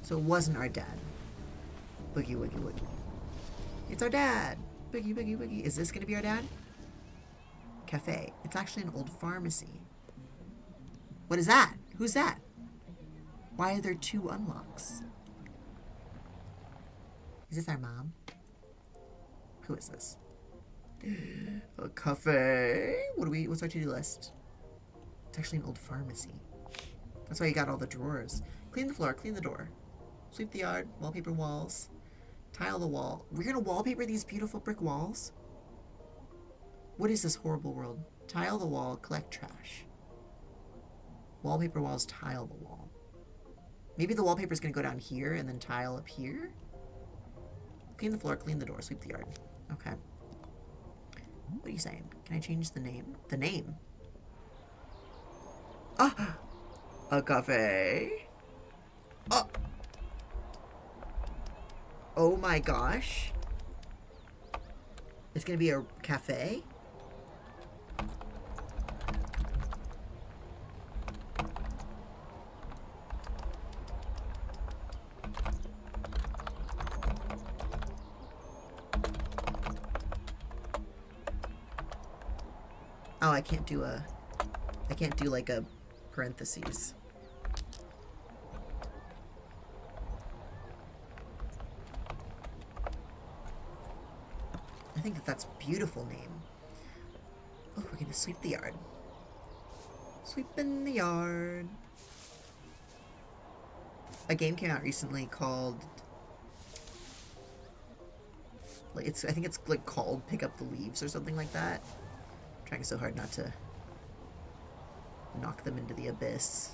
So it wasn't our dad. Boogie woogie woogie. It's our dad. Boogie boogie woogie. Is this gonna be our dad? Cafe. It's actually an old pharmacy. What is that? Who's that? Why are there 2 unlocks? Is this our mom? Who is this? A cafe. What's our to-do list? It's actually an old pharmacy. That's why you got all the drawers. Clean the floor, clean the door. Sweep the yard, wallpaper walls. Tile the wall. We're gonna wallpaper these beautiful brick walls? What is this horrible world? Tile the wall, collect trash. Wallpaper walls, tile the wall. Maybe the wallpaper's gonna go down here and then tile up here? Clean the floor, clean the door, sweep the yard. Okay. What are you saying? Can I change the name? The name? Ah! A cafe? Oh! Oh my gosh. It's gonna be a cafe? Oh, I can't do like a parentheses. I think that's a beautiful name. Oh, we're gonna sweep the yard. Sweeping the yard. A game came out recently called, like, I think it's like called Pick Up the Leaves or something like that. I'm trying so hard not to knock them into the abyss.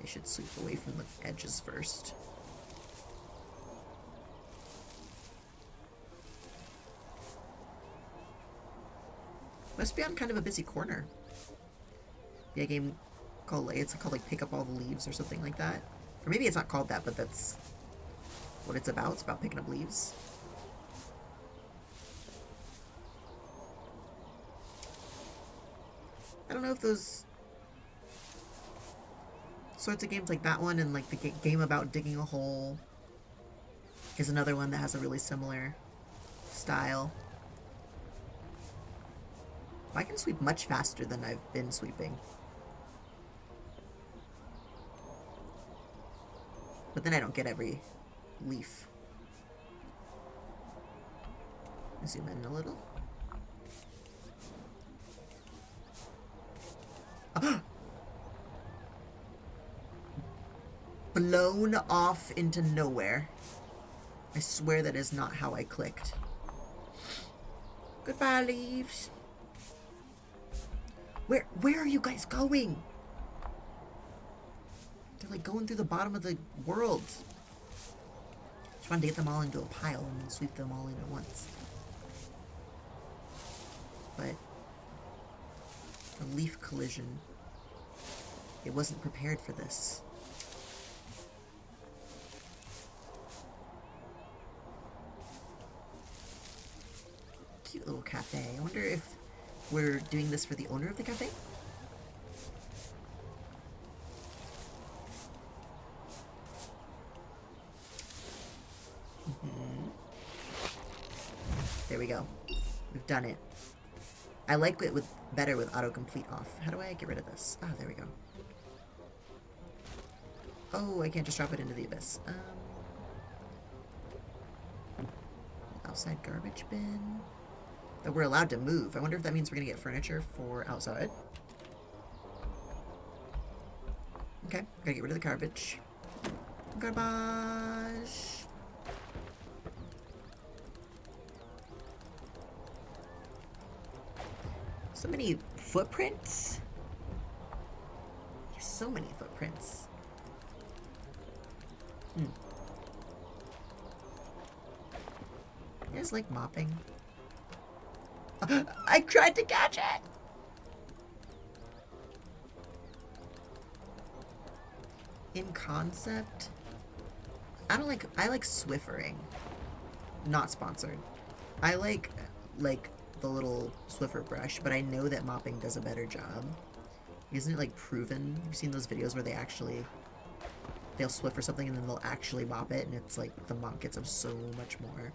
They should sweep away from the edges first. Must be on kind of a busy corner. Yeah, a game called, it's called like Pick Up All the Leaves or something like that. Or maybe it's not called that, but that's what it's about. It's about picking up leaves. I don't know if those sorts of games like that one and like the game about digging a hole is another one that has a really similar style. I can sweep much faster than I've been sweeping. But then I don't get every leaf. Zoom in a little. Blown off into nowhere. I swear that is not how I clicked. Goodbye, leaves. Where are you guys going? They're like going through the bottom of the world. Just want to get them all into a pile and then sweep them all in at once. But a leaf collision. It wasn't prepared for this. Cute little cafe. I wonder if we're doing this for the owner of the cafe? There we go. We've done it. I like it better with autocomplete off. How do I get rid of this? Oh, there we go. Oh, I can't just drop it into the abyss. Outside garbage bin. That we're allowed to move. I wonder if that means we're gonna get furniture for outside. Okay, gotta get rid of the garbage. Garbage. So many footprints. So many footprints. You guys like mopping? I tried to catch it! In concept, I like Swiffering. Not sponsored. I like the little Swiffer brush, but I know that mopping does a better job. Isn't it like proven? You've seen those videos where they actually they'll Swift for something and then they'll actually mop it, and it's like the mop gets them so much more.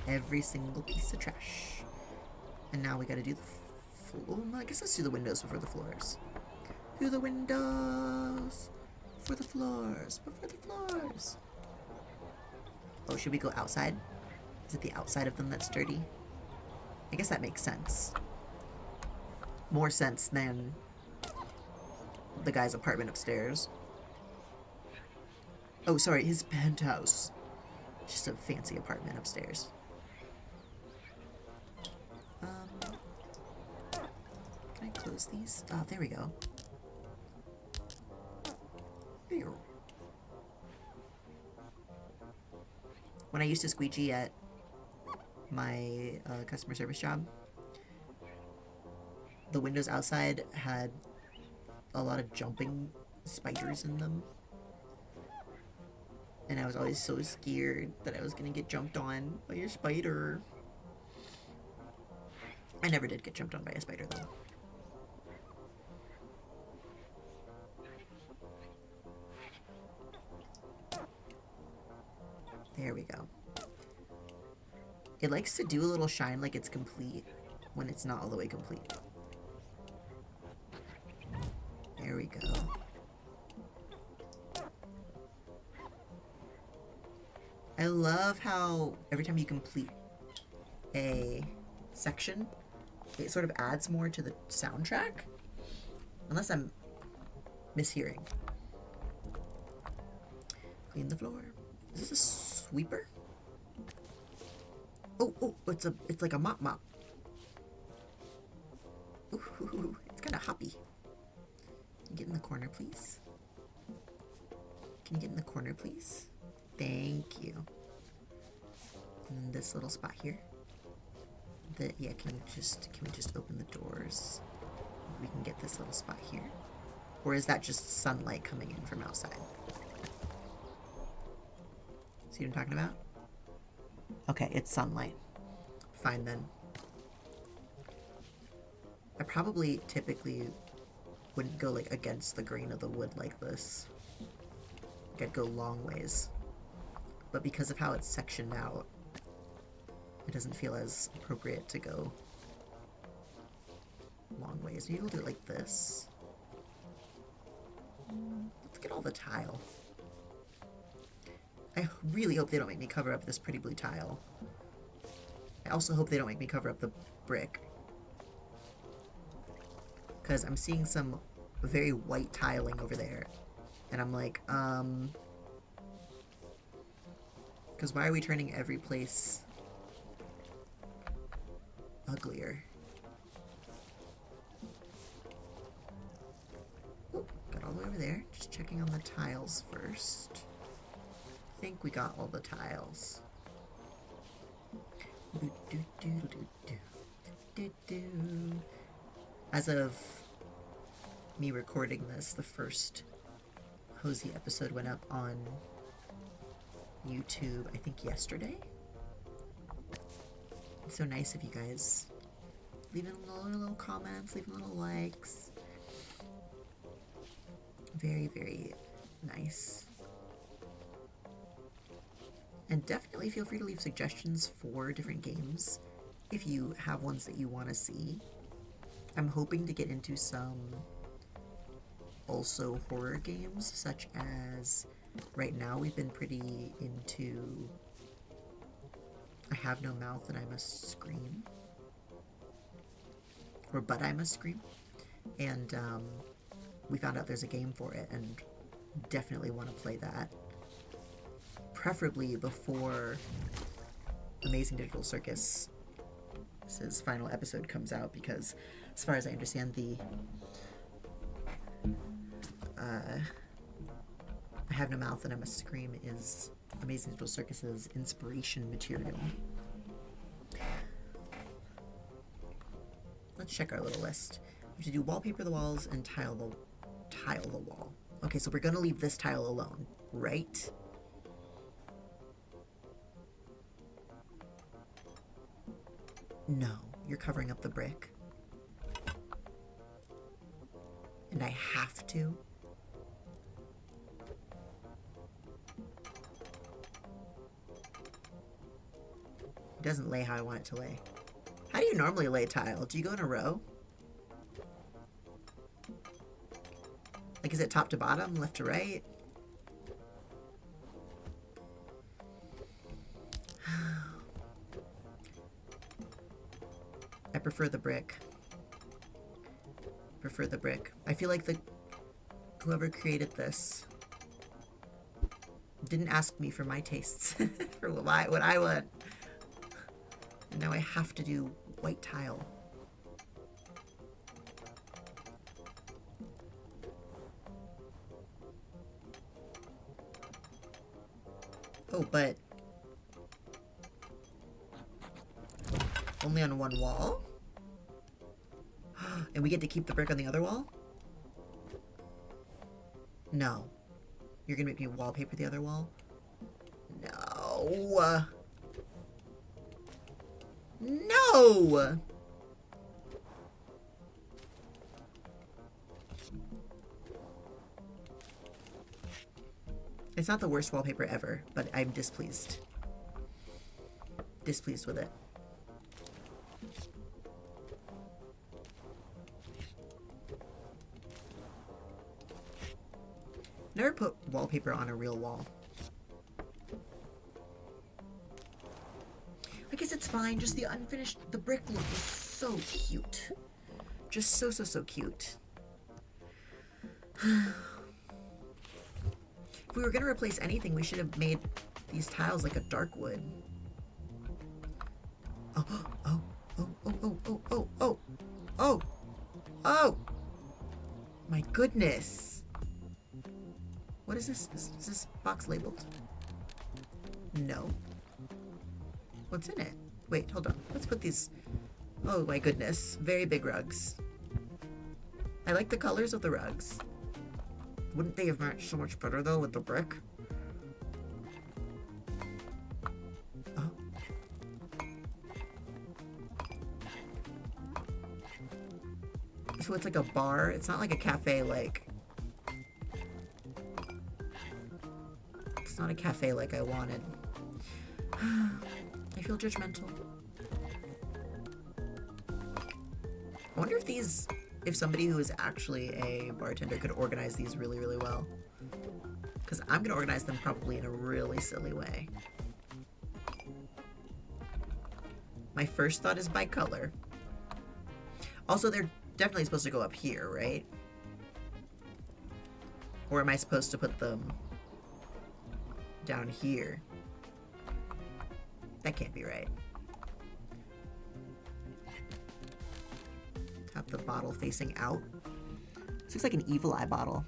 Every single piece of trash. And now we gotta do the I guess let's do the windows before the floors. Do the windows for the floors, before the floors. Oh, should we go outside? Is it the outside of them that's dirty? I guess that makes sense. More sense than the guy's apartment upstairs. Oh, sorry, his penthouse. Just a fancy apartment upstairs. Can I close these? Oh, there we go. When I used to squeegee at my customer service job, the windows outside had a lot of jumping spiders in them. And I was always so scared that I was gonna get jumped on by a spider. I never did get jumped on by a spider though. There we go. It likes to do a little shine like it's complete when it's not all the way complete. There we go. I love how every time you complete a section, it sort of adds more to the soundtrack. Unless I'm mishearing. Clean the floor. Is this a sweeper? Oh, it's like a mop. Ooh, it's kind of hoppy. Can you get in the corner, please? Can you get in the corner, please? Thank you. And this little spot here. Yeah, can we just open the doors? We can get this little spot here. Or is that just sunlight coming in from outside? See what I'm talking about? Okay, it's sunlight. Fine then. I probably typically wouldn't go like against the grain of the wood like this. Like I'd go long ways. But because of how it's sectioned out, it doesn't feel as appropriate to go long ways. Maybe we'll do it like this. Let's get all the tile. I really hope they don't make me cover up this pretty blue tile. I also hope they don't make me cover up the brick. Because I'm seeing some very white tiling over there. And I'm like, because why are we turning every place uglier? Oh, got all the way over there. Just checking on the tiles first. I think we got all the tiles. As of me recording this, the first Hozy episode went up on YouTube, I think yesterday. It's so nice of you guys leaving little comments, leaving little likes. Very, very nice. And definitely feel free to leave suggestions for different games if you have ones that you want to see. I'm hoping to get into some also horror games, such as right now we've been pretty into I Have No Mouth and I Must Scream. Or But I Must Scream. And we found out there's a game for it and definitely want to play that. Preferably before Amazing Digital Circus's final episode comes out, because as far as I understand, the I Have No Mouth and I Must Scream is Amazing Digital Circus's inspiration material. Let's check our little list. We have to do wallpaper the walls and tile the wall. Okay, so we're gonna leave this tile alone, right? No, you're covering up the brick. And I have to. It doesn't lay how I want it to lay. How do you normally lay tile? Do you go in a row? Like, is it top to bottom, left to right? I prefer the brick. Prefer the brick. I feel like whoever created this didn't ask me for my tastes, for what I want. And now I have to do white tile. Oh, but only on one wall? And we get to keep the brick on the other wall? No. You're gonna make me wallpaper the other wall? No. No! It's not the worst wallpaper ever, but I'm displeased. Displeased with it. Never put wallpaper on a real wall. I guess it's fine, just the unfinished, the brick look is so cute. Just so cute. If we were gonna replace anything, we should have made these tiles like a dark wood. Oh! My goodness. What is this? Is this box labeled? No. What's in it? Wait, hold on. Let's put these... Oh my goodness. Very big rugs. I like the colors of the rugs. Wouldn't they have matched so much better though with the brick? Oh. So it's like a bar. It's not like a cafe like... It's not a cafe like I wanted. I feel judgmental. I wonder if somebody who is actually a bartender could organize these really, really well. Because I'm going to organize them probably in a really silly way. My first thought is by color. Also, they're definitely supposed to go up here, right? Or am I supposed to put them down here? That can't be right. Have the bottle facing out. This looks like an evil eye bottle.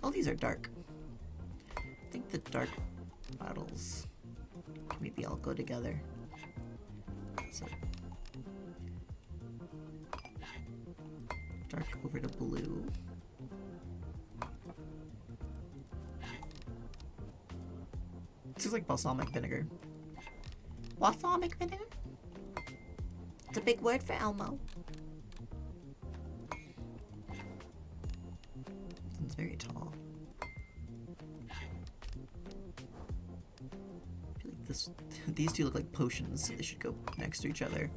All these are dark. I think the dark bottles can maybe all go together. So dark over to blue. This is like balsamic vinegar. Balsamic vinegar? It's a big word for Elmo. It's very tall. I feel like these two look like potions, so they should go next to each other.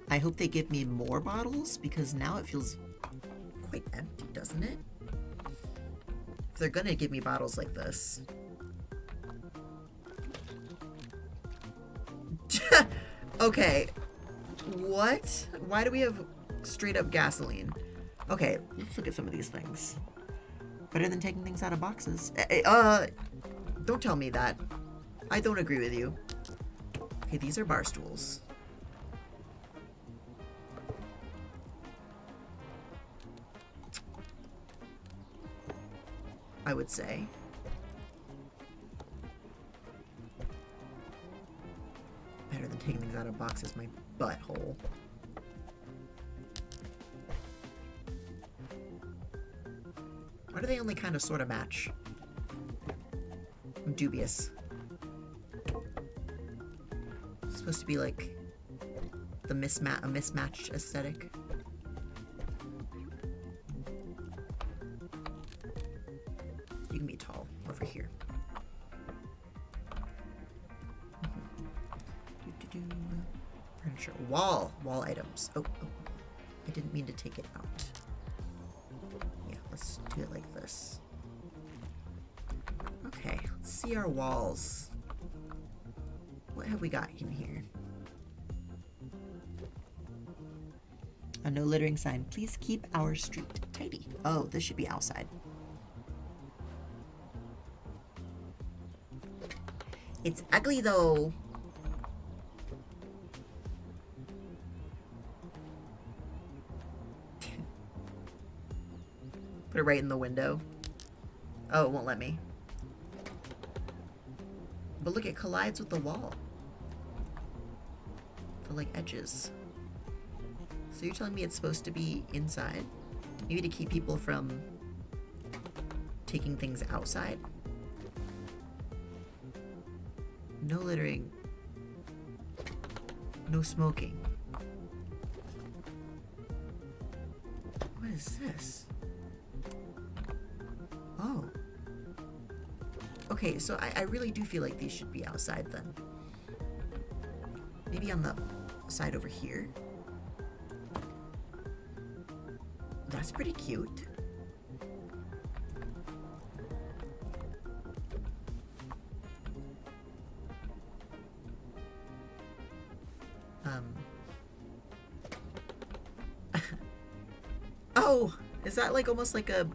I hope they give me more bottles, because now it feels quite empty, doesn't it? If they're gonna give me bottles like this. Okay. What? Why do we have straight up gasoline? Okay, let's look at some of these things. Better than taking things out of boxes. Don't tell me that. I don't agree with you. Okay, these are bar stools. I would say. Better than taking things out of boxes, my butthole. Why do they only kind of sort of match? I'm dubious. It's supposed to be like the a mismatched aesthetic. You can be tall over here. Furniture. Wall items. Oh, I didn't mean to take it out. Yeah, let's do it like this. Okay, let's see our walls. What have we got in here? A no littering sign. Please keep our street tidy. Oh, this should be outside. It's ugly though. Put it right in the window. Oh, it won't let me. But look, it collides with the wall. The like edges. So you're telling me it's supposed to be inside? Maybe to keep people from taking things outside? No littering. No smoking. What is this? Oh. Okay, so I really do feel like these should be outside then. Maybe on the side over here. That's pretty cute. Oh, is that like almost like a...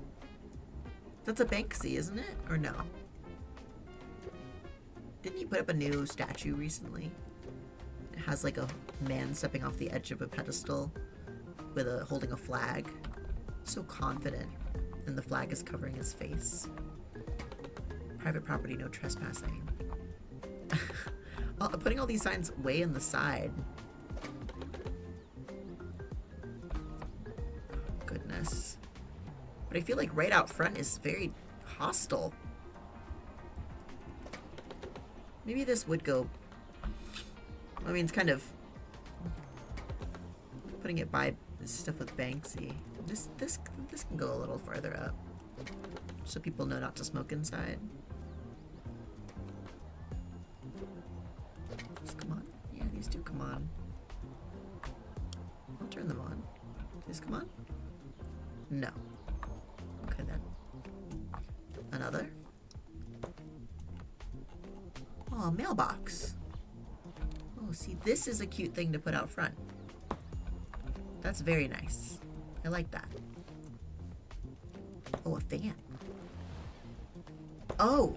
That's a Banksy, isn't it? Or no? Didn't he put up a new statue recently? It has like a man stepping off the edge of a pedestal with holding a flag. So confident. And the flag is covering his face. Private property, no trespassing. Putting all these signs way in the side. Goodness. But I feel like right out front is very hostile. Maybe this would go... I mean, it's kind of... putting it by stuff with Banksy. This can go a little farther up. So people know not to smoke inside. These come on. Yeah, these do come on. I'll turn them on. These come on? No. Okay then. Another? Oh, a mailbox. Oh, see, this is a cute thing to put out front. That's very nice. I like that. Oh, a fan. Oh.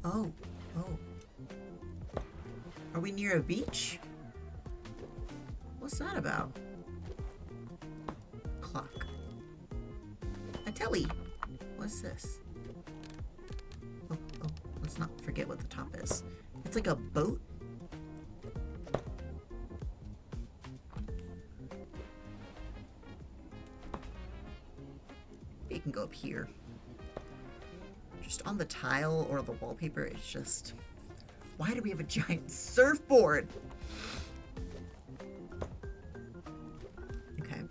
Oh. Oh. Are we near a beach? What's that about? Clock. A telly. What's this? Oh, let's not forget what the top is. It's like a boat. It can go up here. Just on the tile or the wallpaper, it's just... Why do we have a giant surfboard? Okay.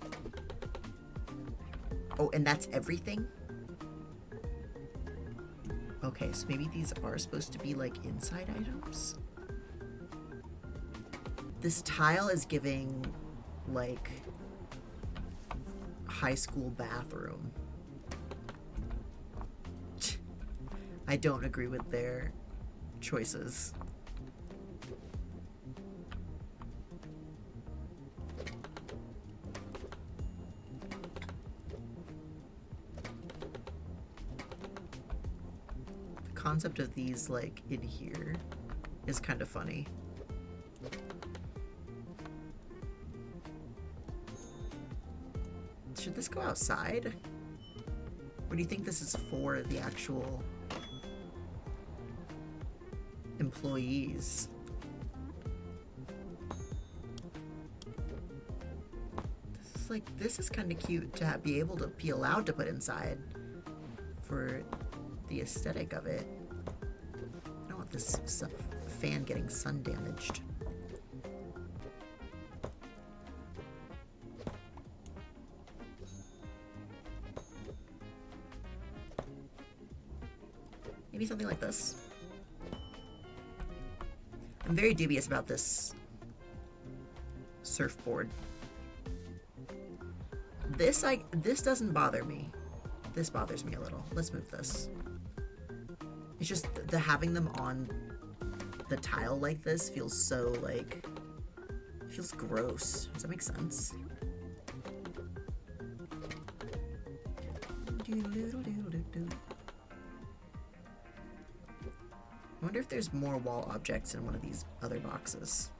Oh, and that's everything? Okay, so maybe these are supposed to be like inside items? This tile is giving like high school bathroom. I don't agree with their choices. concept of these, like, in here is kind of funny. Should this go outside? Or do you think this is for the actual employees? This is kind of cute to be able to be allowed to put inside for the aesthetic of it. I don't want this fan getting sun damaged. Maybe something like this. I'm very dubious about this surfboard. This doesn't bother me. This bothers me a little. Let's move this. It's just the having them on the tile like this feels so, like, feels gross. Does that make sense? I wonder if there's more wall objects in one of these other boxes.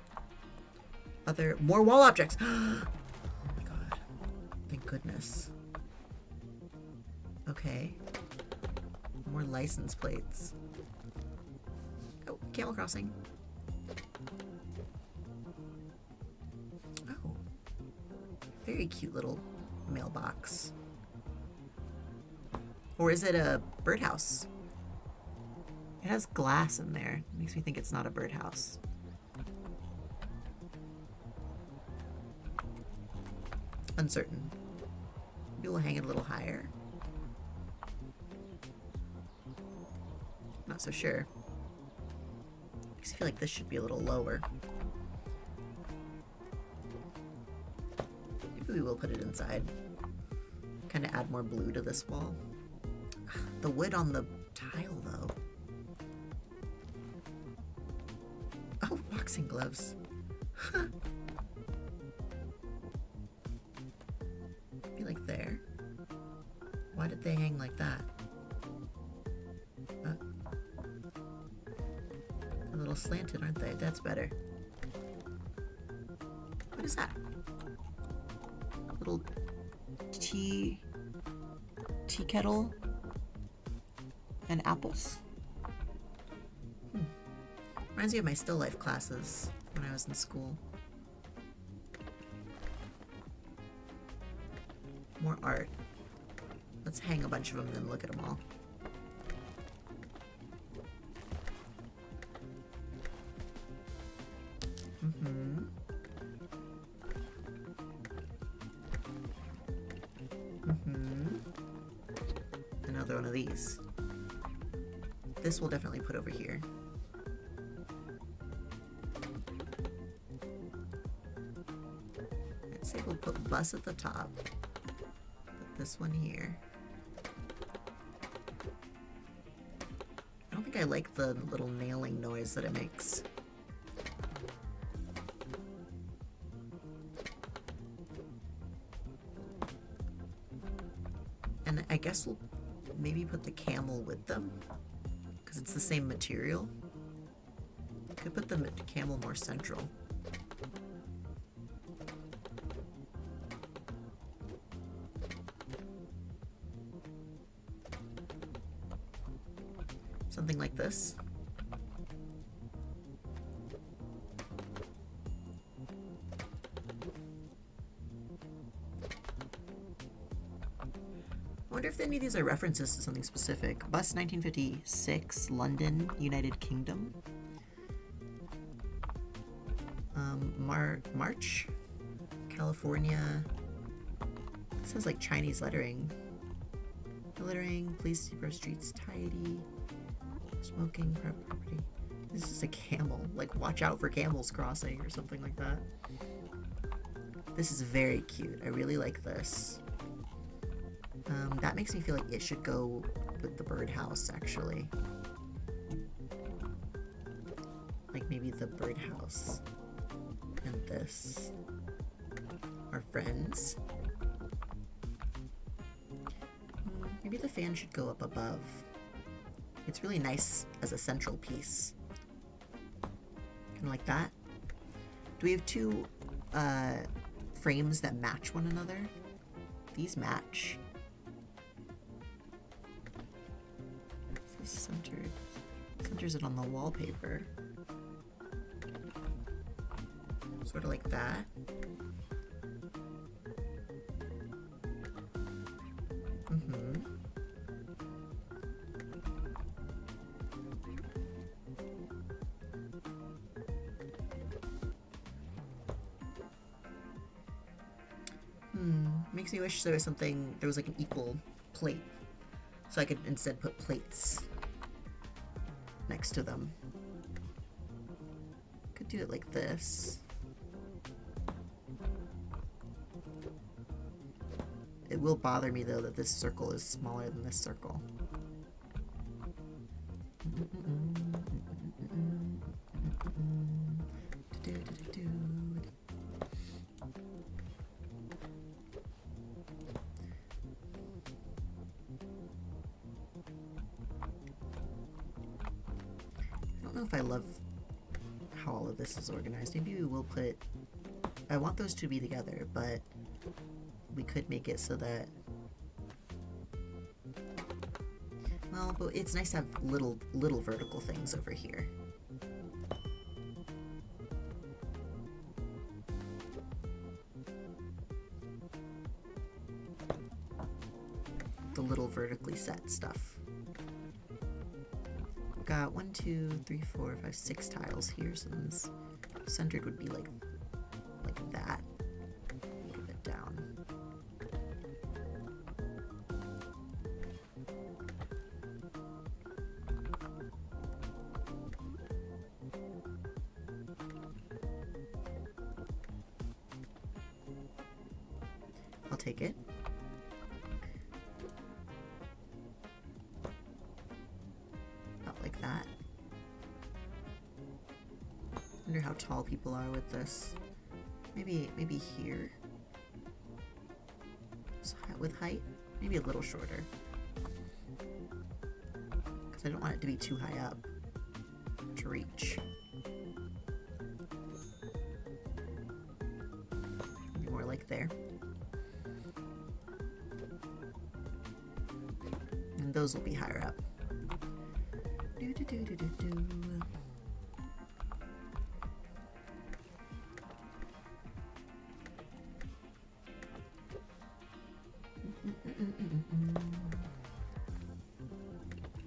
More wall objects! Oh my god. Thank goodness. Okay. More license plates. Oh, camel crossing. Oh. Very cute little mailbox. Or is it a birdhouse? It has glass in there. It makes me think it's not a birdhouse. Uncertain. Maybe we'll hang it a little higher. Not so sure. Makes me feel like this should be a little lower. Maybe we will put it inside. Kind of add more blue to this wall. The wood on the tile, though. Oh, boxing gloves. Huh. Be like there. Why did they hang like that? A little slanted, aren't they? That's better. What is that? Little tea kettle and apples. Reminds me of my still life classes when I was in school. More art. Let's hang a bunch of them and then look at them all. Another one of these. This we'll definitely put over here. I'd say we'll put bus at the top. Put this one here. I don't think I like the little nailing noise that it makes. And I guess we'll maybe put the camel with them, because it's the same material. Could put the camel more central. Something like this. I wonder if any of these are references to something specific. Bus 1956, London, United Kingdom. March, California. This has like Chinese lettering. Littering, please keep our streets tidy. Smoking, private property. This is a camel. Like, watch out for camels crossing or something like that. This is very cute. I really like this. That makes me feel like it should go with the birdhouse, actually. Like maybe the birdhouse and this are friends. Maybe the fan should go up above. It's really nice as a central piece. Kind of like that. Do we have two frames that match one another? These match. Is this centered? Centers it on the wallpaper. Sort of like that. Makes me wish there was something, there was like an equal plate. So I could instead put plates next to them. Could do it like this. It will bother me though that this circle is smaller than this circle. I don't know if I love how all of this is organized. Maybe we will put, I want those to be together, but we could make it so that, well, but it's nice to have little vertical things over here. The little vertically set stuff. We've got 1, 2, 3, 4, 5, 6 tiles here, so then this centered would be like that. A little bit down. I'll take it. About like that. Wonder how tall people are with this. Maybe here. So with height, maybe a little shorter. Because I don't want it to be too high up to reach. Maybe more like there. And those will be higher up.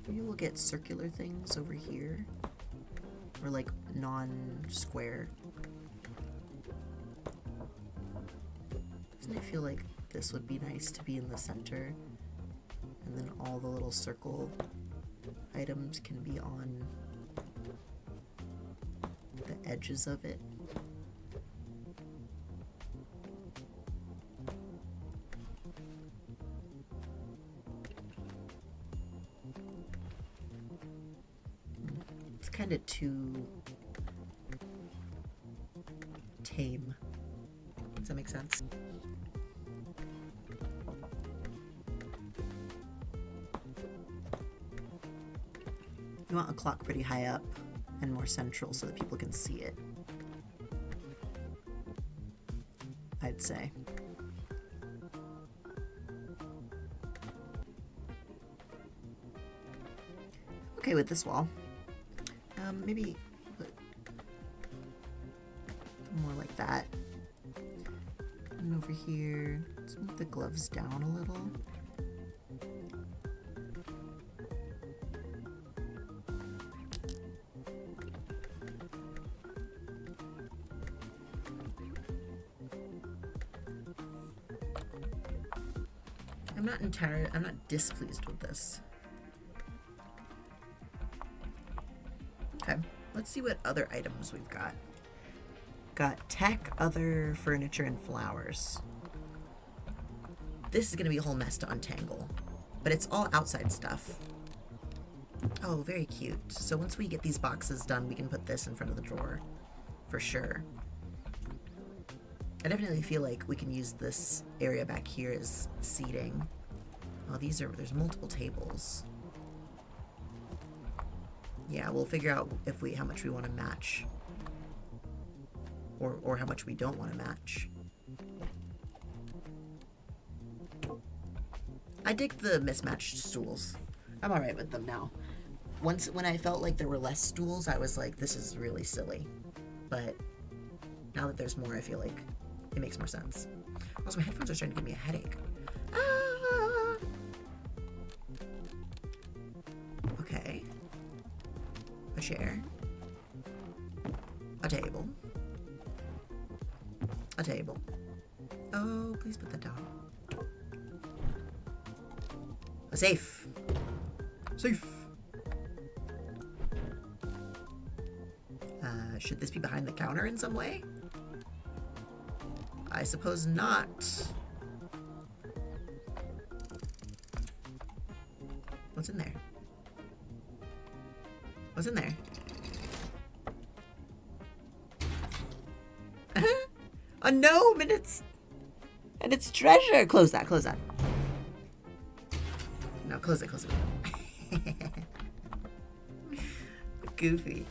Maybe we'll get circular things over here, or like non-square. Doesn't it feel like this would be nice to be in the center, and then all the little circle items can be on the edges of it? It's kind of too tame. Does that make sense? You want a clock pretty high up and more central so that people can see it, I'd say. Okay with this wall. Maybe put more like that. And over here, let's move the gloves down a little. I'm not displeased with this. Okay, let's see what other items we've got. Got tech, other furniture, and flowers. This is gonna be a whole mess to untangle, but it's all outside stuff. Oh, very cute. So once we get these boxes done, we can put this in front of the drawer, for sure. I definitely feel like we can use this area back here as seating. Oh, there's multiple tables. Yeah, we'll figure out if how much we want to match. Or how much we don't want to match. I dig the mismatched stools. I'm alright with them now. When I felt like there were less stools, I was like, this is really silly. But now that there's more, I feel like it makes more sense. Also, my headphones are starting to give me a headache. Ah! Okay. A chair. A table. A table. Oh, please put that down. A safe. Safe. Should this be behind the counter in some way? I suppose not. What's in there? What's in there? A gnome and it's treasure. Close that, close that. No, close it, close it. Goofy.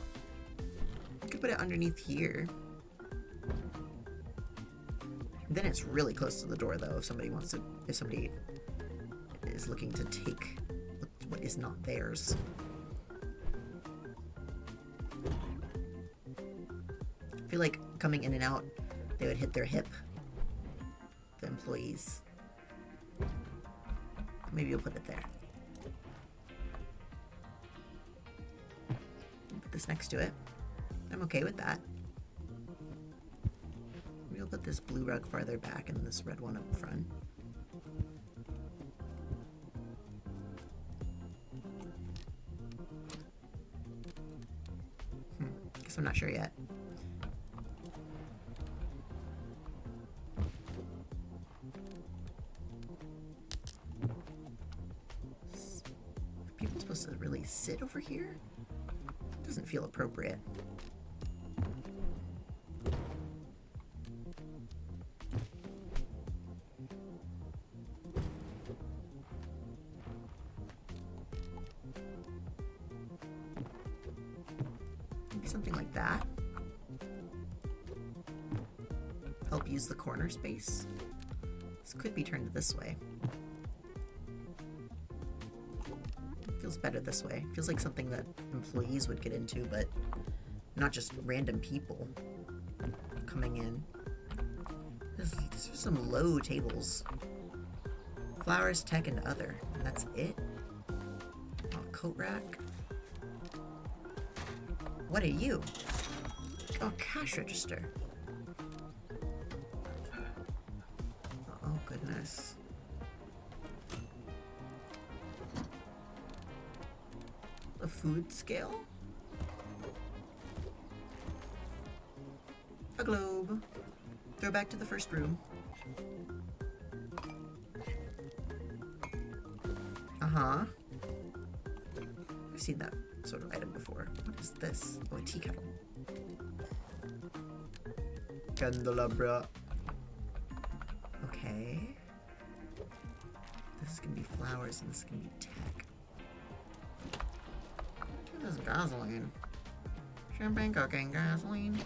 You could put it underneath here. Then it's really close to the door though, if somebody is looking to take what is not theirs. I feel like coming in and out, they would hit their hip, the employees. Maybe you'll put it there. Put this next to it. I'm okay with that. Maybe I'll put this blue rug farther back and this red one up front. Guess I'm not sure yet. Are people supposed to really sit over here? Doesn't feel appropriate. Maybe something like that. Help use the corner space. This could be turned this way. Feels better this way. Feels like something that employees would get into, but not just random people coming in. These are some low tables. Flowers, tech, and other. And that's it? Oh, coat rack. What are you? Oh, cash register. Oh, goodness. A food scale? A globe. Throw back to the first room. Uh-huh. I've seen that sort of item before. What is this? Oh, a tea kettle. Candelabra. Okay. This is gonna be flowers and this is gonna be tech. This is gasoline. Champagne cooking gasoline.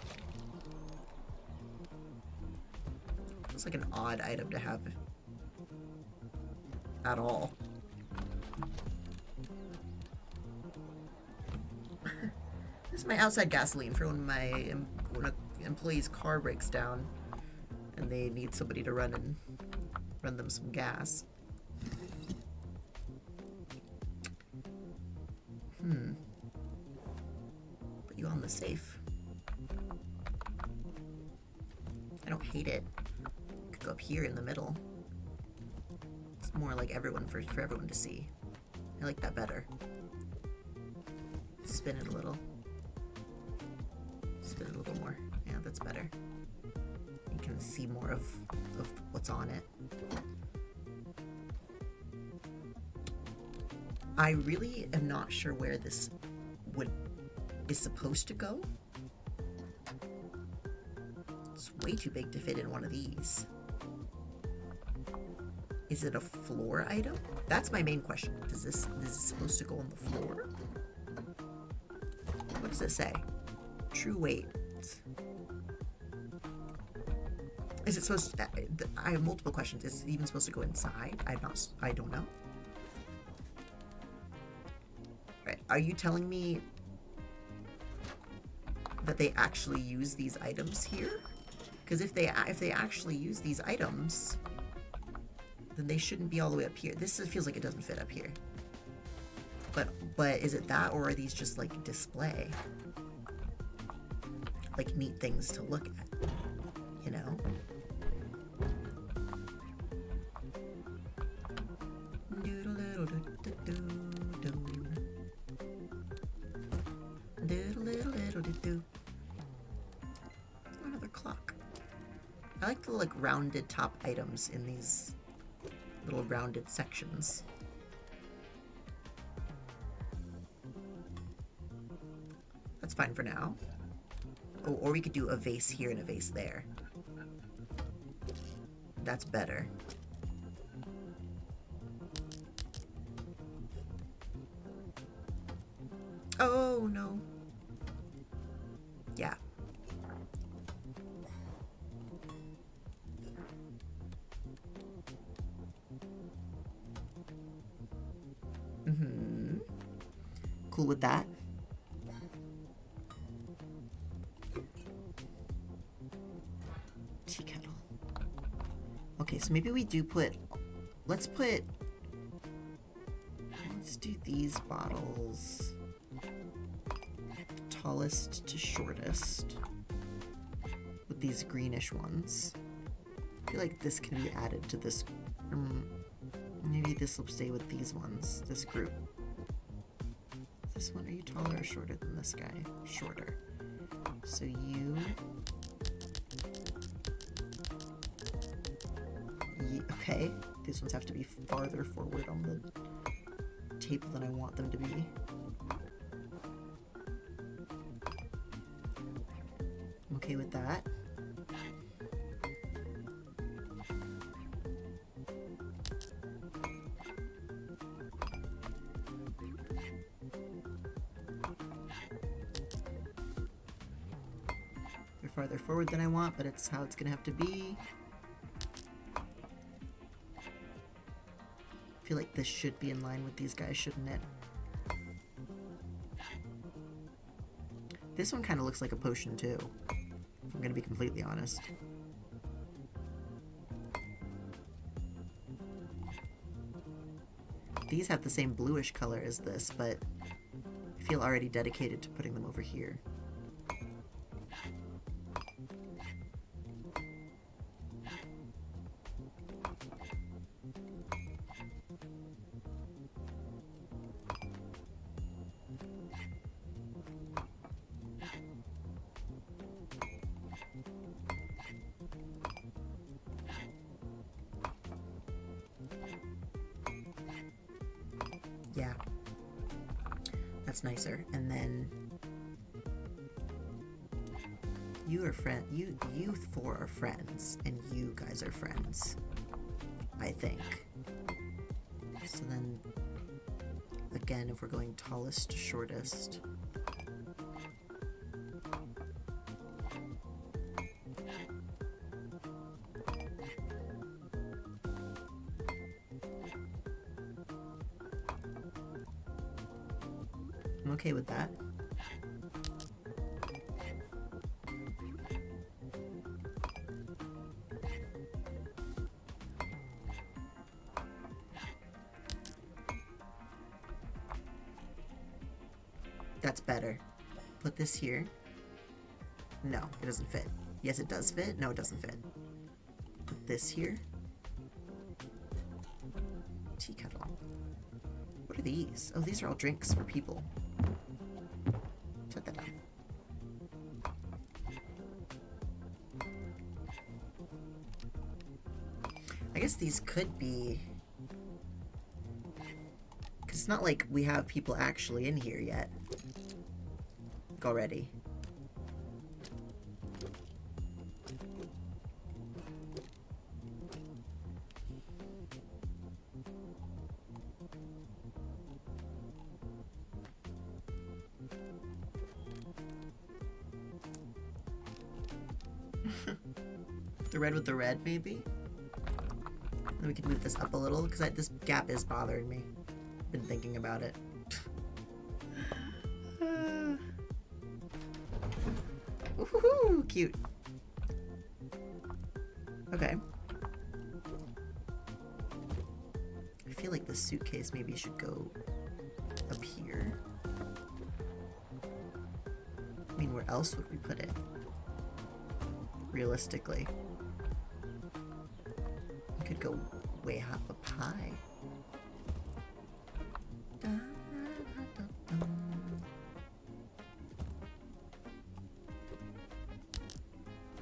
It's like an odd item to have at all. This is my outside gasoline for when an employee's car breaks down and they need somebody to run them some gas. Put you on the safe. I don't hate it. Could go up here in the middle. It's more like everyone for everyone to see. I like that better. Spin it a little. Spin it a little more. Yeah, that's better. You can see more of what's on it. I really am not sure where this is supposed to go. It's way too big to fit in one of these. Is it a floor item? That's my main question. Is this supposed to go on the floor? What does it say? True weight. Is it supposed to, I have multiple questions. Is it even supposed to go inside? I don't know. Right. Are you telling me that they actually use these items here? Because if they actually use these items, then they shouldn't be all the way up here. This feels like it doesn't fit up here. But is it that, or are these just like display? Like neat things to look at, you know? Another clock. I like the like rounded top items in these little rounded sections. That's fine for now. Oh, or we could do a vase here and a vase there. That's better. Oh, no. Yeah. Mm-hmm. Cool with that. Tea kettle. Okay, so maybe we do put... Let's do these bottles. Tallest to shortest. With these greenish ones. I feel like this can be added to this. Maybe this will stay with these ones, this group. This one, are you taller or shorter than this guy? Shorter. So you... Okay, these ones have to be farther forward on the table than I want them to be. I'm okay with that. They're farther forward than I want, but it's how it's gonna have to be. I feel like this should be in line with these guys, shouldn't it? This one kind of looks like a potion too, if I'm gonna be completely honest. These have the same bluish color as this, but I feel already dedicated to putting them over here. Yeah, that's nicer. And then you are you four are friends, and you guys are friends, I think. So then, again, if we're going tallest to shortest. I'm okay with that. That's better. Put this here. No, it doesn't fit. Yes, it does fit. No, it doesn't fit. Put this here. Tea kettle. What are these? Oh, these are all drinks for people. Set that down. I guess these could be... Because it's not like we have people actually in here yet. Like already. The red with the red, maybe? Then we can move this up a little, because this gap is bothering me. Been thinking about it. Woohoo! Cute. Okay. I feel like this suitcase maybe should go up here. I mean, where else would we put it? Realistically. We could go way up high.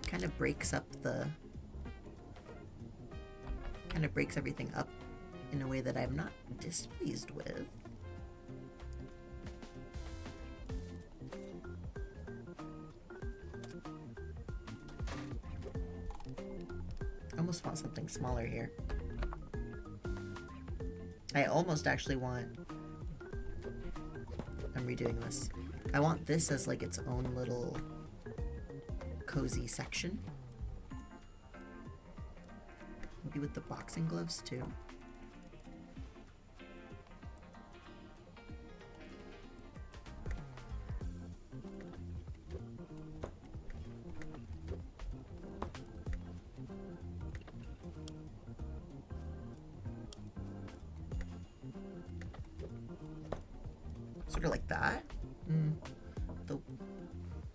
Kind of breaks up the... Kind of breaks everything up in a way that I'm not displeased with. I almost want something smaller here. I almost actually want... I'm redoing this. I want this as like its own little cozy section. Maybe with the boxing gloves too. Sort of like that. The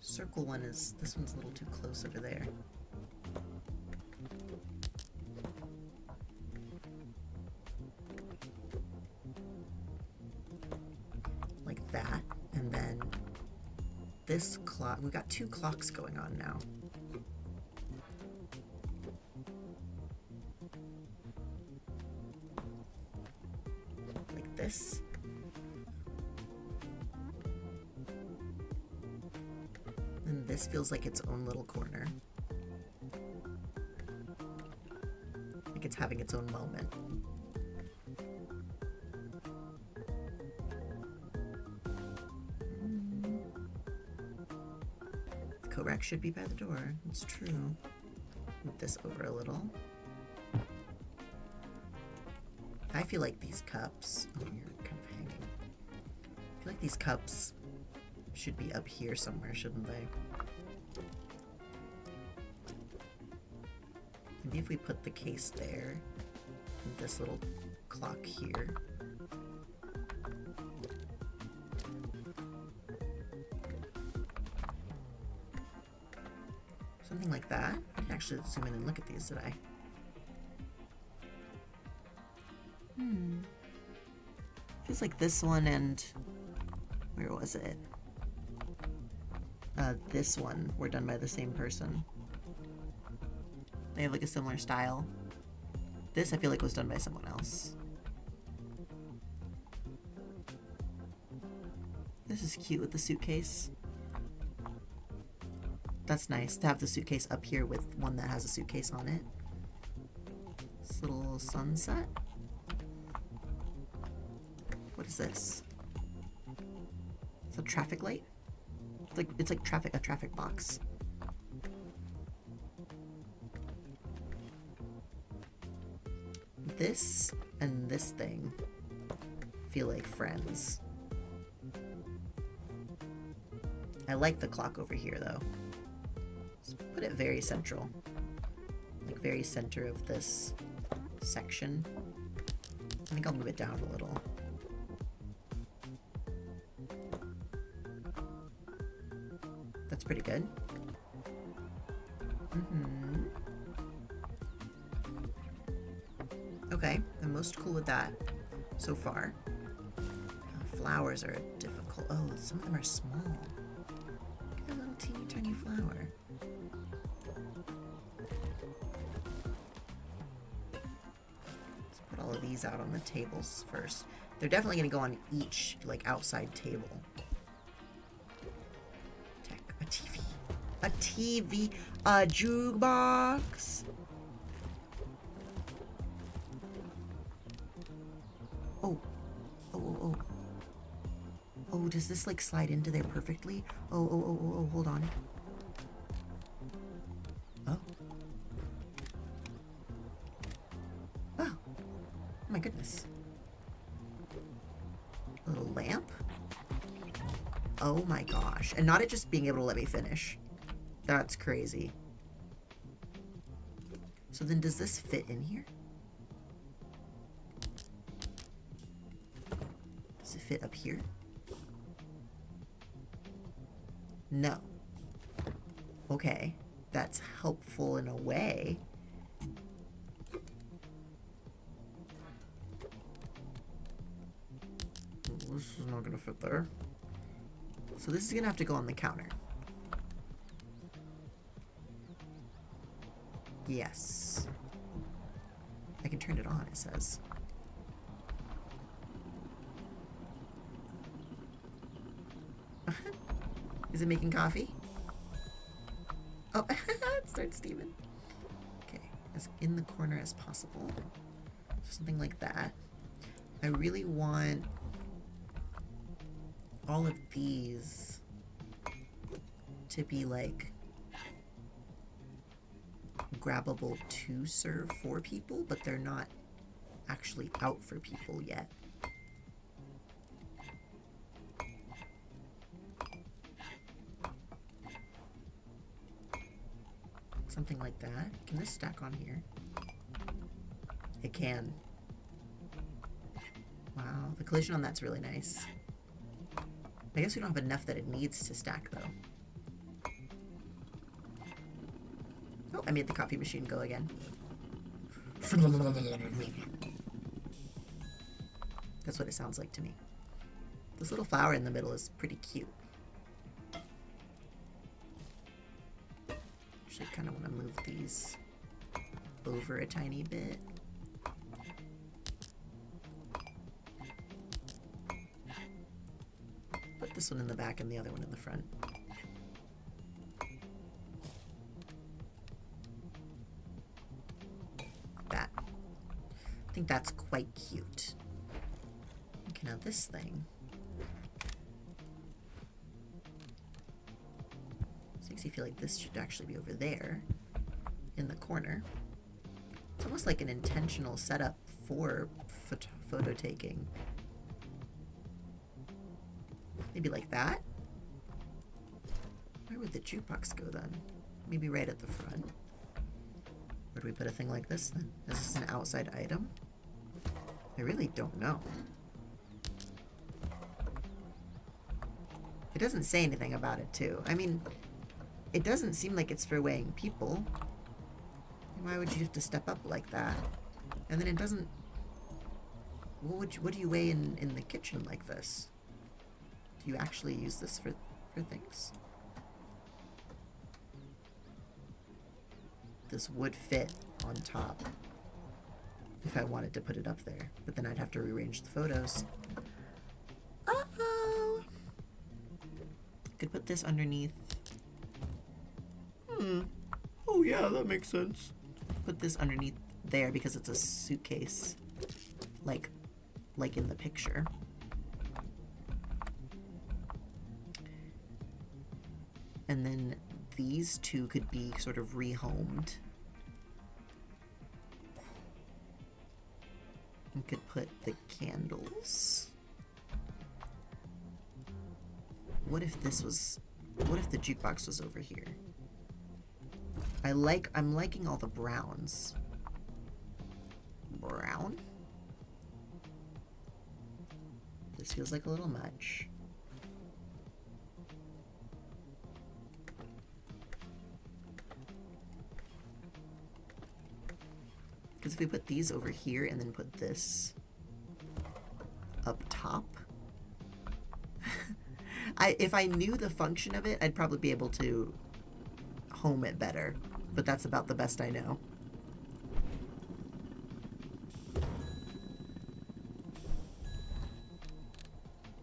circle one is, this one's a little too close over there. Like that. And then this clock, we've got two clocks going on now. Like this. And this feels like its own little corner. Like it's having its own moment. The coat rack should be by the door. It's true. Move this over a little. I feel like these cups... Oh, you're kind of hanging. I feel like these cups should be up here somewhere, shouldn't they? Maybe if we put the case there, and this little clock here. Something like that. I didn't actually zoom in and look at these, did I? Feels like this one and... Where was it? This one were done by the same person. They have like a similar style. This I feel like was done by someone else. This is cute with the suitcase. That's nice to have the suitcase up here with one that has a suitcase on it. This little sunset. What is this? It's a traffic light? It's like a traffic box. This and this thing feel like friends. I like the clock over here though. Let's put it very central. Like very center of this section. I think I'll move it down a little. That's pretty good. Okay, I'm most cool with that so far. Flowers are difficult. Oh, some of them are small. Look at a little teeny tiny flower. Let's put all of these out on the tables first. They're definitely going to go on each, like, outside table. A TV. A TV. A jukebox. Oh. Oh. Oh, does this like slide into there perfectly? Oh, hold on. Oh. lamp? Oh my gosh. And not it just being able to let me finish. That's crazy. So then does this fit in here? Does it fit up here? No. Okay. That's helpful in a way. This is not gonna fit there. So this is gonna have to go on the counter. Yes. I can turn it on, it says. Is it making coffee? Oh, it starts steaming. Okay, as in the corner as possible. Something like that. I really want all of these to be like grabbable to serve for people, but they're not actually out for people yet. Something like that. Can this stack on here? It can. Wow, the collision on that's really nice. I guess we don't have enough that it needs to stack though. Oh, I made the coffee machine go again. That's what it sounds like to me. This little flower in the middle is pretty cute. Actually, I kind of want to move these over a tiny bit. Put this one in the back and the other one in the front. That. I think that's quite cute. Okay, now this thing. This makes me feel like this should actually be over there in the corner. It's almost like an intentional setup for photo taking. Maybe like that? Where would the jukebox go then? Maybe right at the front. Where do we put a thing like this then? Is this an outside item? I really don't know. It doesn't say anything about it too. I mean, it doesn't seem like it's for weighing people. Why would you have to step up like that? And then it doesn't... What do you weigh in the kitchen like this? Do you actually use this for things? This would fit on top if I wanted to put it up there, but then I'd have to rearrange the photos. Uh-oh! Could put this underneath. Oh yeah, that makes sense. Put this underneath there because it's a suitcase, like in the picture. And then these two could be sort of rehomed. We could put the candles. What if the jukebox was over here? I'm liking all the browns. Brown? This feels like a little much. Because if we put these over here and then put this up top, if I knew the function of it, I'd probably be able to home it better, but that's about the best I know.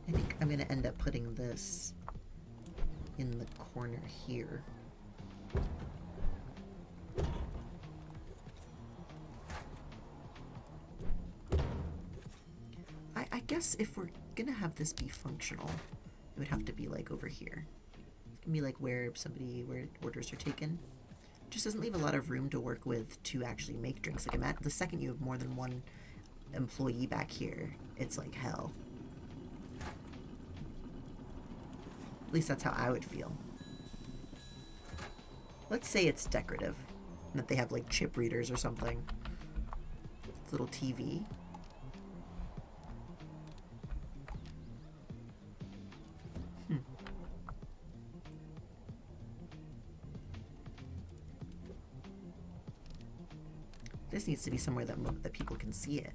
I think I'm gonna end up putting this in the corner here. I guess if we're gonna have this be functional, it would have to be like over here. It's gonna be like where orders are taken. Just doesn't leave a lot of room to work with to actually make drinks. Like the second you have more than one employee back here, it's like hell. At least that's how I would feel. Let's say it's decorative. And that they have like chip readers or something. Little TV. This needs to be somewhere that people can see it.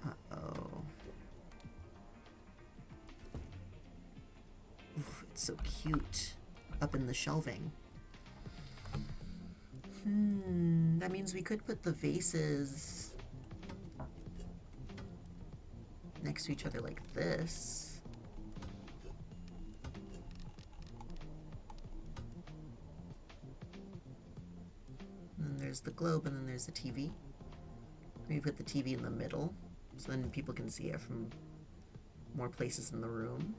Uh-oh. Oof, it's so cute. Up in the shelving. That means we could put the vases next to each other like this. And then there's the globe, and then there's the TV. Maybe put the TV in the middle, so then people can see it from more places in the room.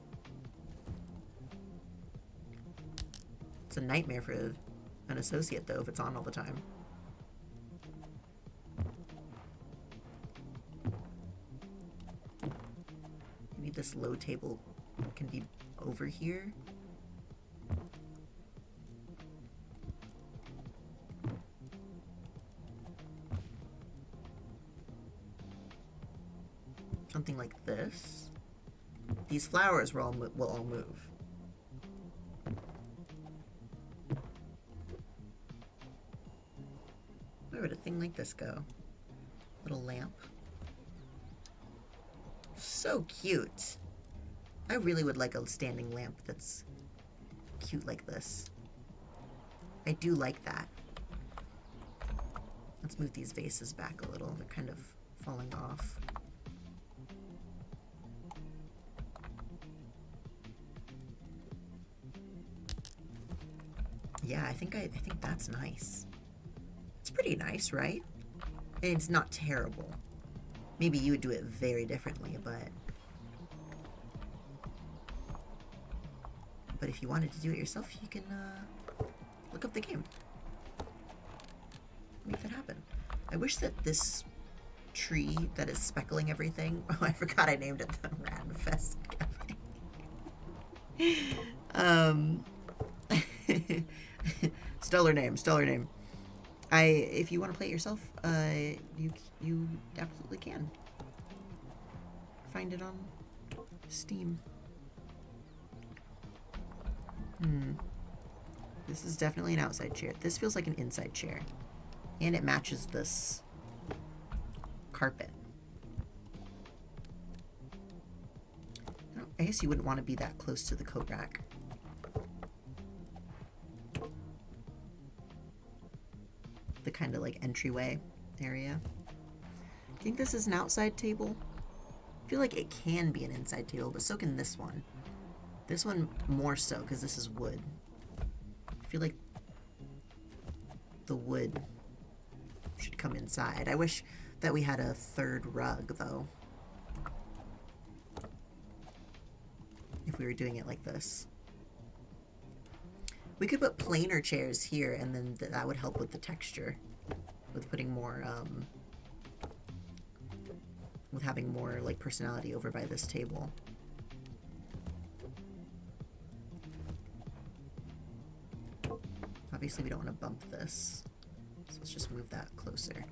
It's a nightmare for an associate, though, if it's on all the time. Maybe this low table can be over here. Something like this. These flowers will all move. Where would a thing like this go? Little lamp. So cute. I really would like a standing lamp that's cute like this. I do like that. Let's move these vases back a little. They're kind of falling off. Yeah, I think that's nice. It's pretty nice, right? And it's not terrible. Maybe you would do it very differently, but if you wanted to do it yourself, you can look up the game. Make that happen. I wish that this tree that is speckling everything. Oh, I forgot I named it the Radfest Cafe. Stellar name. If you want to play it yourself, you absolutely can. Find it on Steam. This is definitely an outside chair. This feels like an inside chair. And it matches this carpet. I guess you wouldn't want to be that close to the coat rack. The kind of like entryway area. I think this is an outside table. I feel like it can be an inside table, but so can this one. This one more so, because this is wood. I feel like the wood should come inside. I wish that we had a third rug, though. If we were doing it like this. We could put plainer chairs here, and then that would help with the texture. With putting more, with having more, like, personality over by this table. Obviously, we don't want to bump this. So let's just move that closer.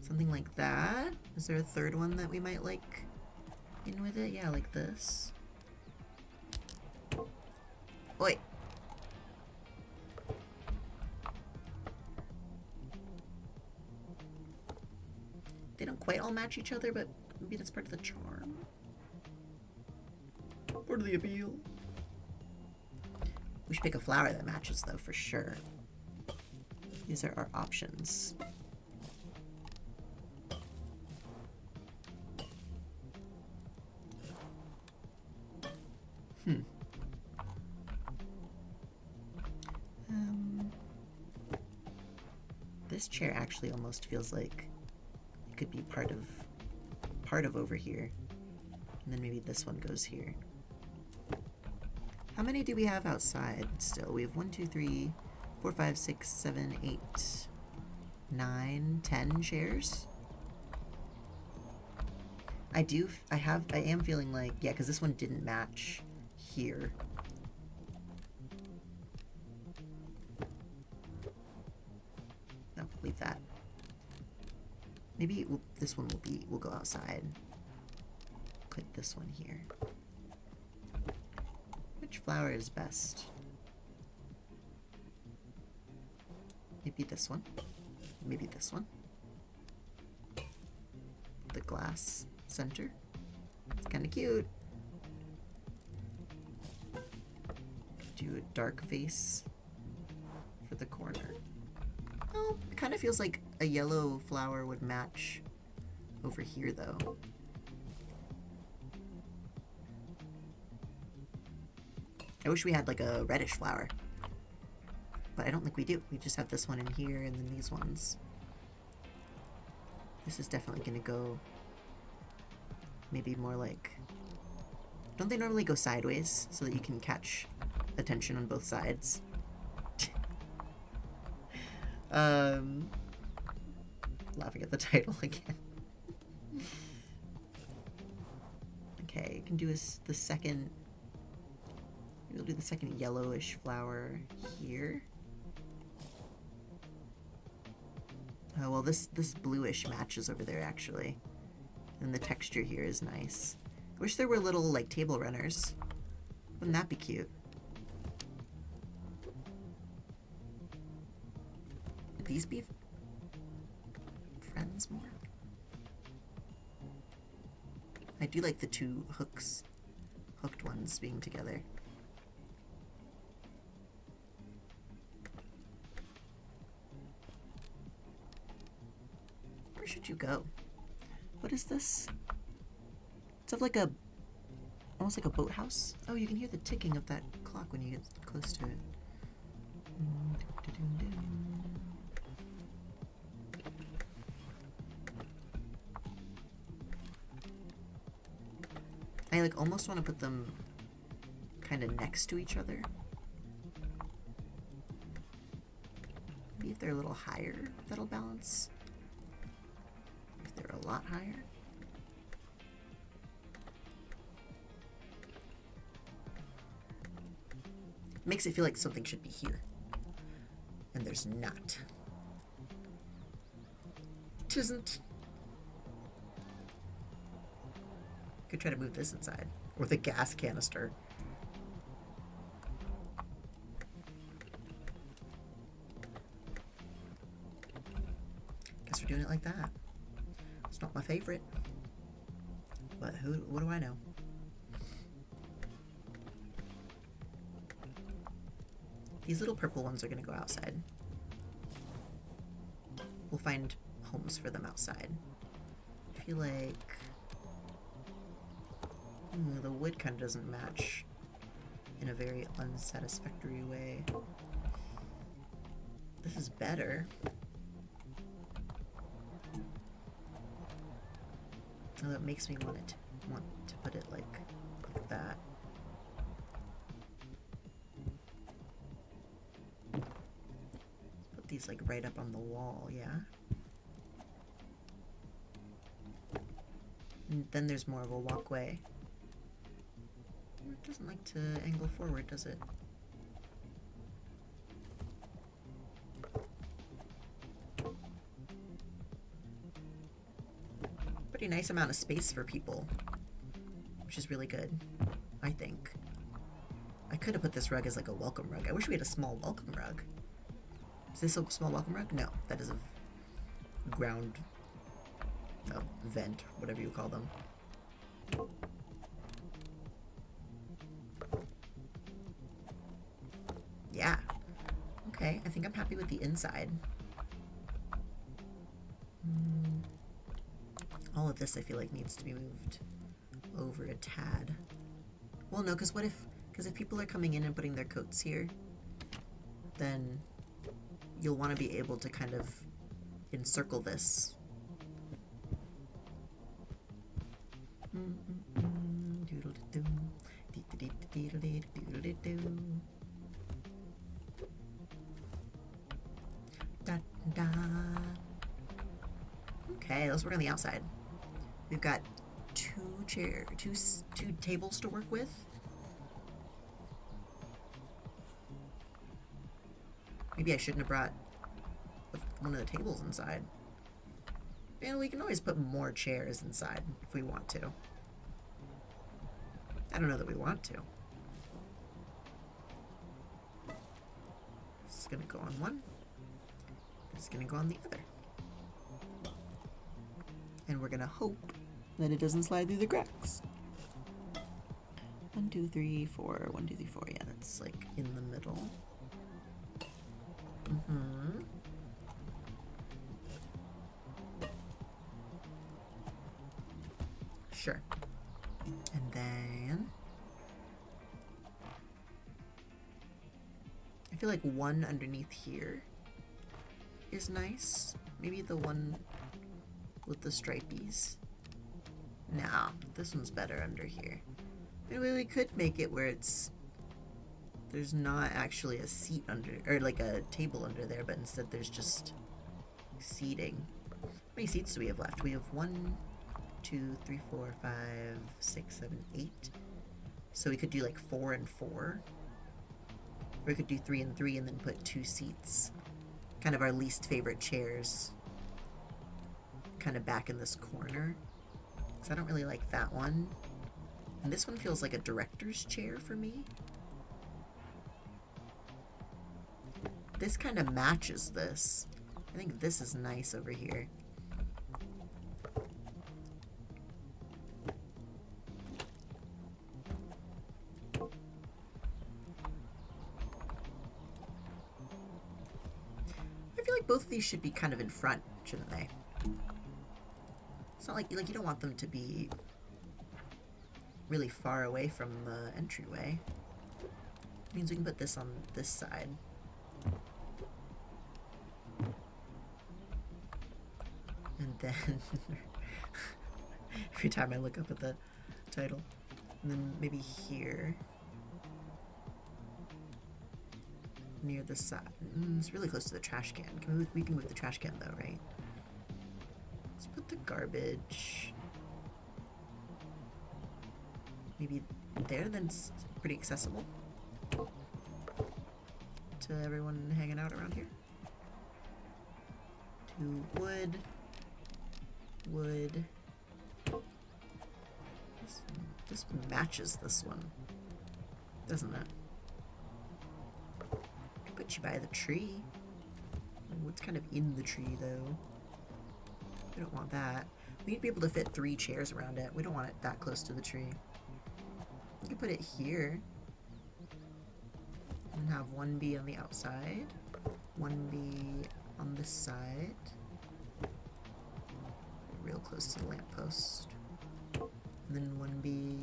Something like that. Is there a third one that we might like in with it? Yeah, like this. Oi! They don't quite all match each other, but maybe that's part of the charm. Part of the appeal. We should pick a flower that matches, though, for sure. These are our options. This chair actually almost feels like it could be part of over here. And then maybe this one goes here. How many do we have outside still? We have 1, 2, 3, 4, 5, 6, 7, 8, 9, 10 chairs. I am feeling like, yeah, because this one didn't match here. No, leave that. Maybe this one will go outside. Put this one here. Which flower is best? Maybe this one. Maybe this one. The glass center. It's kind of cute. Do a dark vase for the corner. Oh, it kind of feels like a yellow flower would match over here, though. I wish we had like a reddish flower, but I don't think we do. We just have this one in here and then these ones. This is definitely gonna go maybe more like... Don't they normally go sideways so that you can catch attention on both sides? Laughing at the title again. Okay, you can do the second... We'll do the second yellowish flower here. Oh, well, this bluish matches over there, actually. And the texture here is nice. I wish there were little, like, table runners. Wouldn't that be cute? Would these be friends more? I do like the two hooked ones being together. Where should you go? What is this? It's of like almost like a boathouse. Oh, you can hear the ticking of that clock when you get close to it. I like almost want to put them kind of next to each other. Maybe if they're a little higher, that'll balance. If they're a lot higher. Makes it feel like something should be here. And there's not. Tisn't. Could try to move this inside. Or the gas canister. Guess we're doing it like that. It's not my favorite. But what do I know? These little purple ones are going to go outside. We'll find homes for them outside. I feel like... the wood kind of doesn't match in a very unsatisfactory way. This is better. Oh, that makes me want to put it like that. These like right up on the wall, yeah. And then there's more of a walkway. It doesn't like to angle forward, does it? Pretty nice amount of space for people, which is really good, I think. I could have put this rug as like a welcome rug. I wish we had a small welcome rug. Is this a small welcome rug? No, that is a ground vent, whatever you call them. Yeah. Okay, I think I'm happy with the inside. All of this I feel like needs to be moved over a tad. Well, no, because if people are coming in and putting their coats here, then you'll want to be able to kind of encircle this. Okay, let's work on the outside. We've got two tables to work with. Maybe I shouldn't have brought one of the tables inside. And we can always put more chairs inside if we want to. I don't know that we want to. This is gonna go on one. This is gonna go on the other. And we're gonna hope that it doesn't slide through the cracks. 1, 2, 3, 4. 1, 2, 3, 4. Yeah, that's like in the middle. Mm-hmm. Sure. And then I feel like one underneath here is nice. Maybe the one with the stripies. No, this one's better under here. Maybe we could make it where there's not actually a seat under, or like a table under there, but instead there's just seating. How many seats do we have left? We have 1, 2, 3, 4, 5, 6, 7, 8. So we could do like 4 and 4. Or we could do 3 and 3 and then put 2 seats. Kind of our least favorite chairs. Kind of back in this corner. Because I don't really like that one. And this one feels like a director's chair for me. This kind of matches this. I think this is nice over here. I feel like both of these should be kind of in front, shouldn't they? It's not like you don't want them to be really far away from the entryway. It means we can put this on this side. And then every time I look up at the title. And then maybe here. Near the side. It's really close to the trash can. We can move the trash can though, right? Let's put the garbage maybe there, then it's pretty accessible to everyone hanging out around here. To wood. This matches this one, doesn't it? Could put you by the tree. What's kind of in the tree though? We don't want that. We need to be able to fit 3 chairs around it. We don't want it that close to the tree. You could put it here and have one be on the outside, one be on this side, real close to the lamppost, and then one be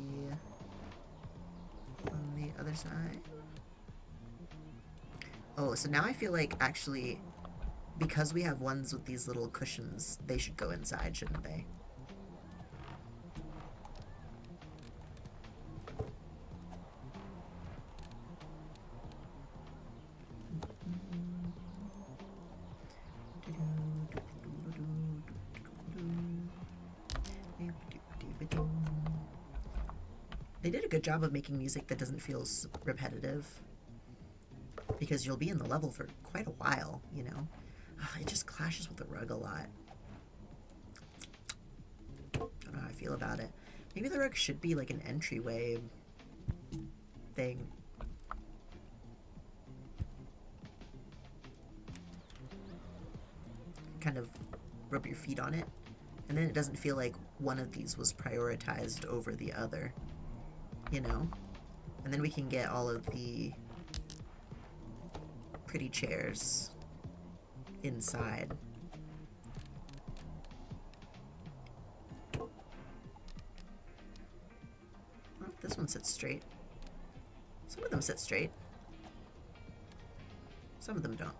on the other side. Oh, so now I feel like actually, because we have ones with these little cushions, they should go inside, shouldn't they? They did a good job of making music that doesn't feel repetitive, because you'll be in the level for quite a while, you know? It just clashes with the rug a lot. I don't know how I feel about it. Maybe the rug should be like an entryway thing. Kind of rub your feet on it, and then it doesn't feel like one of these was prioritized over the other, you know? And then we can get all of the pretty chairs inside. Oh, this one sits straight. Some of them sit straight. Some of them don't.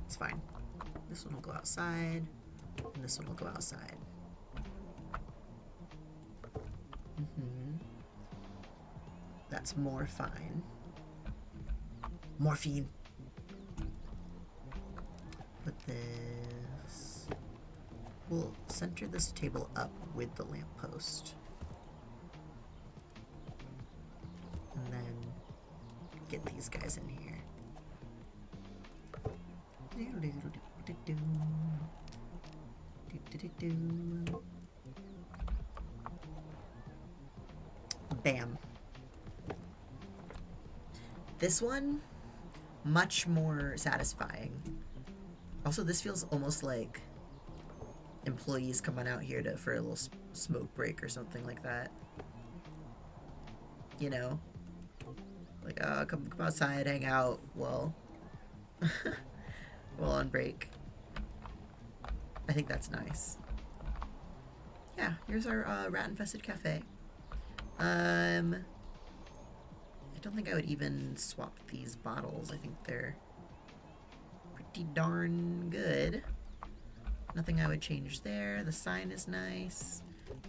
It's fine. This one will go outside, and this one will go outside. That's more fine. Morphine. Put this we'll center this table up with the lamppost. And then get these guys in here. Bam. This one, much more satisfying. Also, this feels almost like employees coming out here for a little smoke break or something like that. You know? Like, come outside, hang out, well, while on break. I think that's nice. Yeah, here's our rat-infested cafe. I don't think I would even swap these bottles. I think they're pretty darn good. Nothing I would change there. The sign is nice.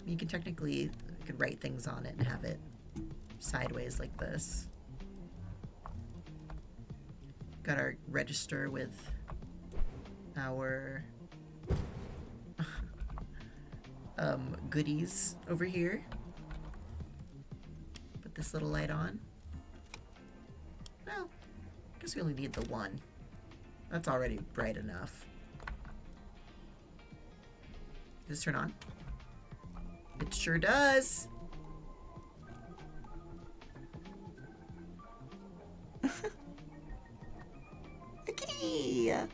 You can technically, you could write things on it and have it sideways like this. Got our register with our goodies over here. Put this little light on. Well, I guess we only need the one. That's already bright enough. Does this turn on? It sure does. A kitty! I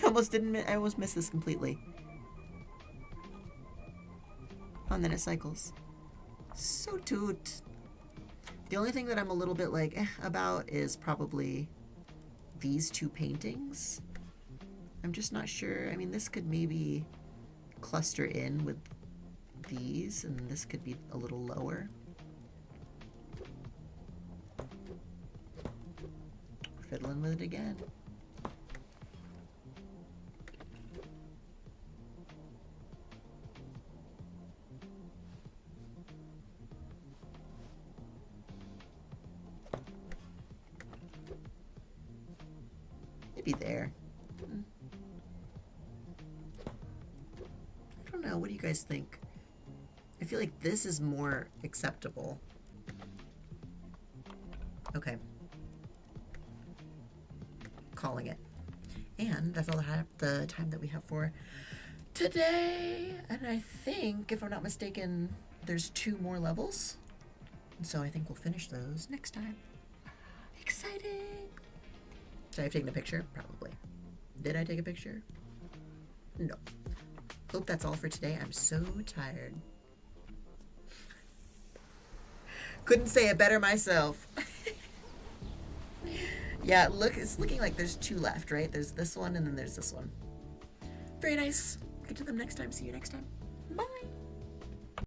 almost missed this completely. Oh, and then it cycles. So toot. The only thing that I'm a little bit like about is probably these two paintings. I'm just not sure. I mean, this could maybe cluster in with these, and this could be a little lower. Fiddling with it again. Maybe there. I don't know. What do you guys think? I feel like this is more acceptable. Okay. Calling it. And that's all the time that we have for today. And I think, if I'm not mistaken, there's 2 more levels. And so I think we'll finish those next time. Exciting! Should I have taken a picture? Probably. Did I take a picture? No. Hope that's all for today. I'm so tired. Couldn't say it better myself. Yeah, look, it's looking like there's 2 left, right? There's this one and then there's this one. Very nice. Get to them next time. See you next time. Bye.